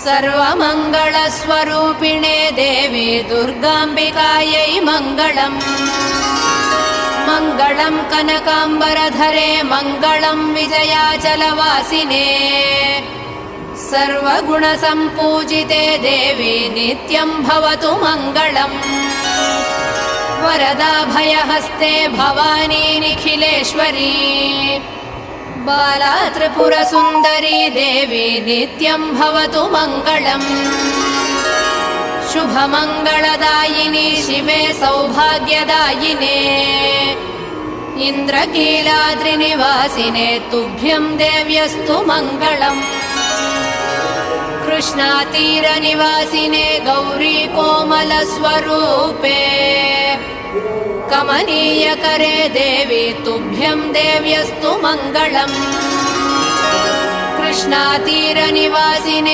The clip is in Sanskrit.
सर्वमङ्गलस्वरूपिणे देवी दुर्गाम्बिकायै मङ्गलम्। मङ्गलम् कनकाम्बरधरे मङ्गलम् विजयाचलवासिने। सर्वगुणसम्पूजिते देवी नित्यम् भवतु मङ्गलम्। वरदाभयहस्ते भवानी निखिलेश्वरी। बाला त्रिपुरसुन्दरी देवी नित्यम् भवतु मङ्गलम्। शुभमङ्गलदायिनी शिवे सौभाग्यदायिने। इन्द्रकीलाद्रिनिवासिने तुभ्यम् देव्यस्तु मङ्गलम्। कृष्णातीरनिवासिने गौरी कोमलस्वरूपे। कमनीयकरे देवी तुभ्यम् देव्यस्तु मङ्गलम्। कृष्णातीरनिवासिने